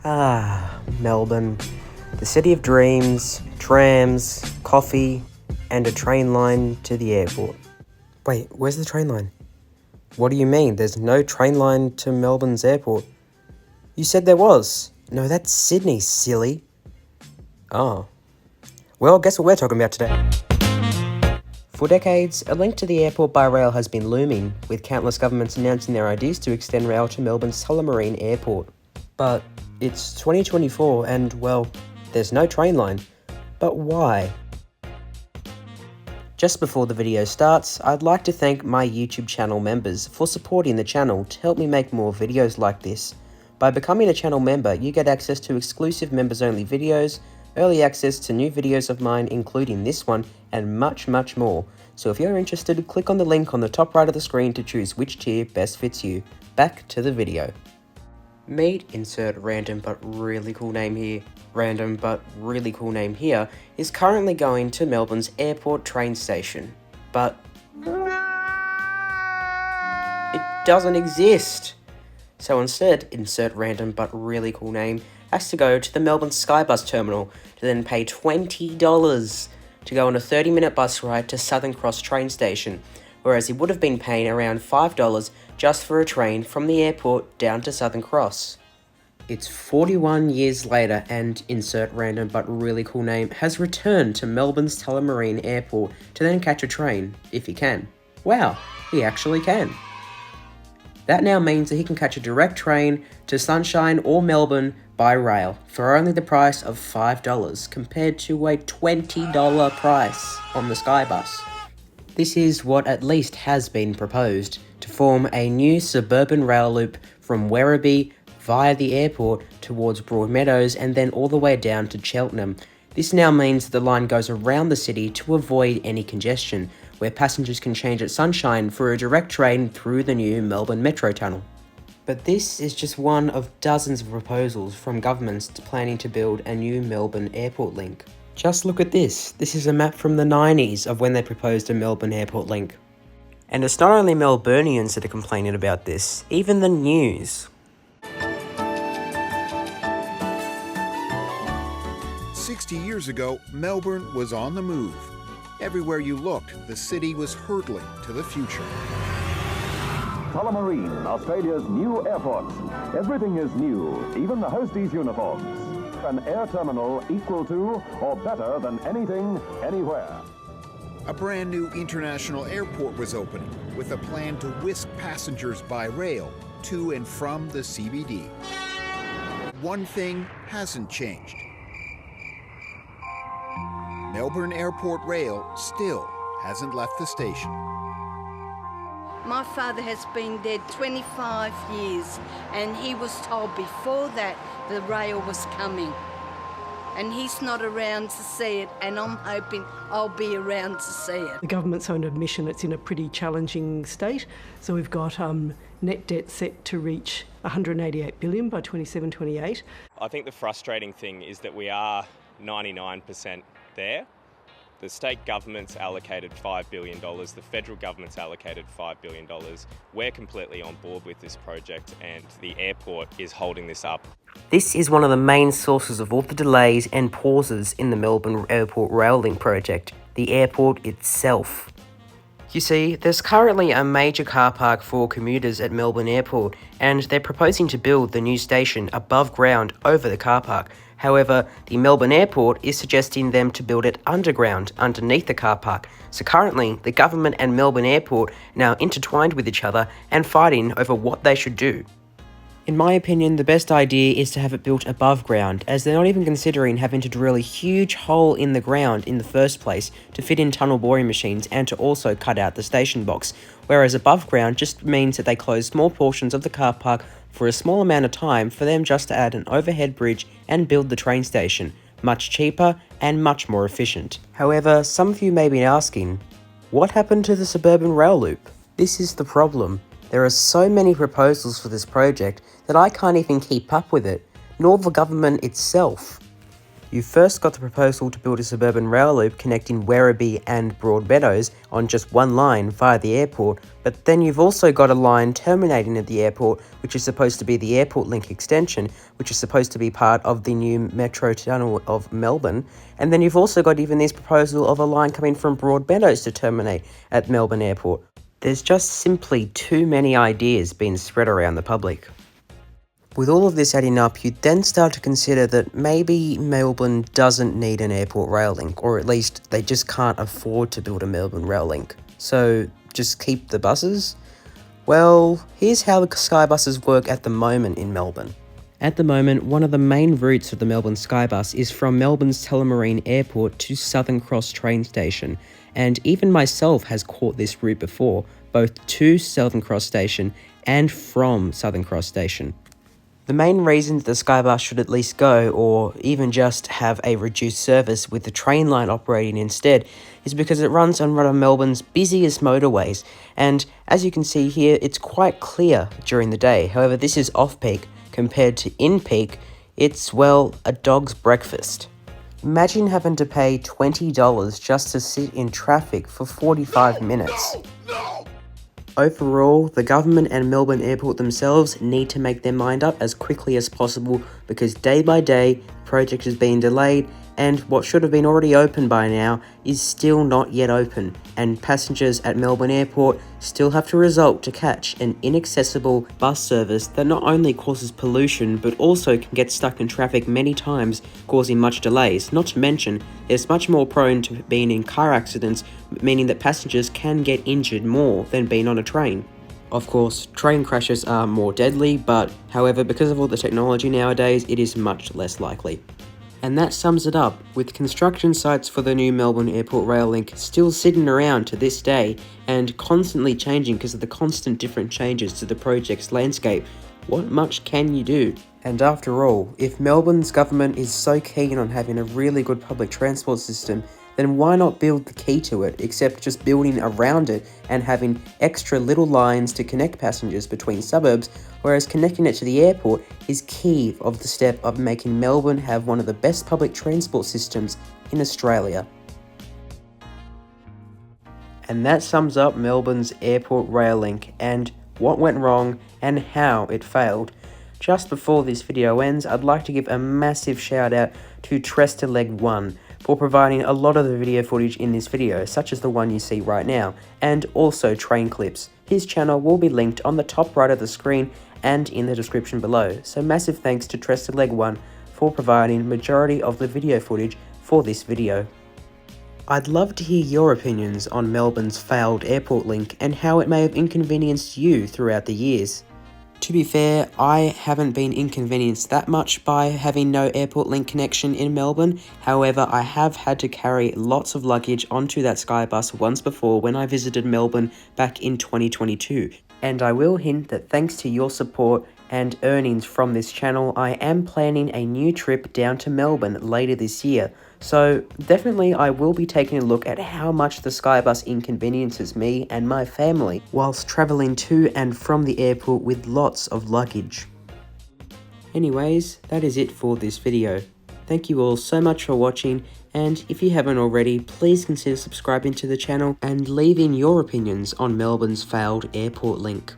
Ah, Melbourne. The city of dreams, trams, coffee, and a train line to the airport. Wait, where's the train line? What do you mean? There's no train line to Melbourne's airport. You said there was. No, that's Sydney, silly. Oh. Well, guess what we're talking about today? For decades, a link to the airport by rail has been looming, with countless governments announcing their ideas to extend rail to Melbourne's Tullamarine Airport. But it's 2024 and, well, there's no train line. But why? Just before the video starts, I'd like to thank my YouTube channel members for supporting the channel to help me make more videos like this. By becoming a channel member, you get access to exclusive members-only videos, early access to new videos of mine including this one, and much more. So if you're interested, click on the link on the top right of the screen to choose which tier best fits you. Back to the video. Meet insert random but really cool name here. Random but really cool name here is currently going to Melbourne's airport train station. But it doesn't exist. So instead, insert random but really cool name has to go to the Melbourne SkyBus terminal to then pay $20 to go on a 30-minute bus ride to Southern Cross train station, whereas he would have been paying around $5 just for a train from the airport down to Southern Cross. It's 41 years later and insert random but really cool name has returned to Melbourne's Tullamarine Airport to then catch a train, if he can. Wow, he actually can. That now means that he can catch a direct train to Sunshine or Melbourne by rail for only the price of $5 compared to a $20 price on the SkyBus. This is what at least has been proposed, to form a new suburban rail loop from Werribee via the airport towards Broadmeadows and then all the way down to Cheltenham. This now means that the line goes around the city to avoid any congestion, where passengers can change at Sunshine for a direct train through the new Melbourne Metro Tunnel. But this is just one of dozens of proposals from governments planning to build a new Melbourne Airport Link. Just look at this. This is a map from the 90s of when they proposed a Melbourne Airport Link. And it's not only Melburnians that are complaining about this, even the news. 60 years ago, Melbourne was on the move. Everywhere you looked, the city was hurtling to the future. Tullamarine, Australia's new airport. Everything is new, even the hosties' uniforms. An air terminal equal to or better than anything, anywhere. A brand new international airport was opening, with a plan to whisk passengers by rail to and from the CBD. One thing hasn't changed. Melbourne Airport Rail still hasn't left the station. My father has been dead 25 years, and he was told before that the rail was coming. And he's not around to see it, and I'm hoping I'll be around to see it. The government's own admission it's in a pretty challenging state. So we've got net debt set to reach $188 billion by 27-28. I think the frustrating thing is that we are 99% there. The state government's allocated $5 billion, the federal government's allocated $5 billion. We're completely on board with this project and the airport is holding this up. This is one of the main sources of all the delays and pauses in the Melbourne Airport Rail Link project, the airport itself. You see, there's currently a major car park for commuters at Melbourne Airport, and they're proposing to build the new station above ground over the car park. However, the Melbourne Airport is suggesting them to build it underground, underneath the car park. So currently, the government and Melbourne Airport are now intertwined with each other and fighting over what they should do. In my opinion, the best idea is to have it built above ground, as they're not even considering having to drill a huge hole in the ground in the first place to fit in tunnel boring machines and to also cut out the station box, whereas above ground just means that they close small portions of the car park for a small amount of time for them just to add an overhead bridge and build the train station, much cheaper and much more efficient. However, some of you may be asking, what happened to the suburban rail loop? This is the problem. There are so many proposals for this project that I can't even keep up with it, nor the government itself. You first got the proposal to build a suburban rail loop connecting Werribee and Broadmeadows on just one line via the airport, but then you've also got a line terminating at the airport, which is supposed to be the Airport Link extension, which is supposed to be part of the new metro tunnel of Melbourne, and then you've also got even this proposal of a line coming from Broadmeadows to terminate at Melbourne Airport. There's just simply too many ideas being spread around the public. With all of this adding up, you then start to consider that maybe Melbourne doesn't need an airport rail link, or at least they just can't afford to build a Melbourne rail link. So just keep the buses? Well, here's how the SkyBuses work at the moment in Melbourne. At the moment, one of the main routes of the Melbourne SkyBus is from Melbourne's Tullamarine Airport to Southern Cross train station, and even myself has caught this route before, both to Southern Cross station and from Southern Cross station. The main reason that the SkyBus should at least go, or even just have a reduced service with the train line operating instead, is because it runs on one of Melbourne's busiest motorways, and as you can see here, it's quite clear during the day. However, this is off-peak. Compared to in-peak, it's, well, a dog's breakfast. Imagine having to pay $20 just to sit in traffic for 45 minutes. Overall, the government and Melbourne Airport themselves need to make their mind up as quickly as possible, because day by day, the project is being delayed, and what should have been already open by now is still not yet open, and passengers at Melbourne Airport still have to resort to catch an inaccessible bus service that not only causes pollution but also can get stuck in traffic many times, causing much delays. Not to mention, it's much more prone to being in car accidents, meaning that passengers can get injured more than being on a train. Of course, train crashes are more deadly, but however, because of all the technology nowadays, it is much less likely. And that sums it up, with construction sites for the new Melbourne Airport Rail Link still sitting around to this day and constantly changing because of the constant different changes to the project's landscape. What much can you do? And after all, if Melbourne's government is so keen on having a really good public transport system, then why not build the key to it, except just building around it and having extra little lines to connect passengers between suburbs, whereas connecting it to the airport is key of the step of making Melbourne have one of the best public transport systems in Australia. And that sums up Melbourne's Airport Rail Link and what went wrong and how it failed. Just before this video ends, I'd like to give a massive shout out to TsetsTransport for providing a lot of the video footage in this video, such as the one you see right now, and also train clips. His channel will be linked on the top right of the screen and in the description below, so massive thanks to TsetsTransport for providing majority of the video footage for this video. I'd love to hear your opinions on Melbourne's failed airport link and how it may have inconvenienced you throughout the years. To be fair, I haven't been inconvenienced that much by having no airport link connection in Melbourne. However, I have had to carry lots of luggage onto that SkyBus once before when I visited Melbourne back in 2022. And I will hint that thanks to your support and earnings from this channel, I am planning a new trip down to Melbourne later this year. So definitely I will be taking a look at how much the SkyBus inconveniences me and my family whilst travelling to and from the airport with lots of luggage. Anyways, that is it for this video. Thank you all so much for watching, and if you haven't already, please consider subscribing to the channel and leaving your opinions on Melbourne's failed airport link.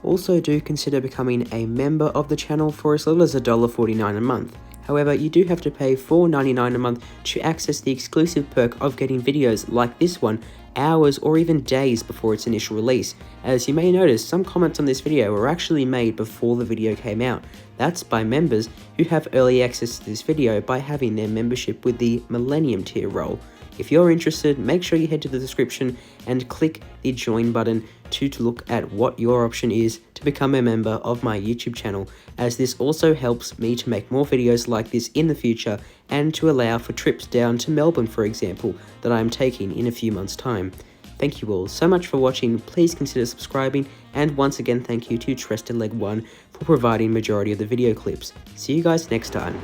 Also do consider becoming a member of the channel for as little as $1.49 a month. However, you do have to pay $4.99 a month to access the exclusive perk of getting videos like this one hours or even days before its initial release. As you may notice, some comments on this video were actually made before the video came out. That's by members who have early access to this video by having their membership with the Millennium tier role. If you're interested, make sure you head to the description and click the join button to look at what your option is to become a member of my YouTube channel, as this also helps me to make more videos like this in the future and to allow for trips down to Melbourne, for example, that I'm taking in a few months' time. Thank you all so much for watching, please consider subscribing, and once again thank you to TsetsTransport for providing majority of the video clips. See you guys next time.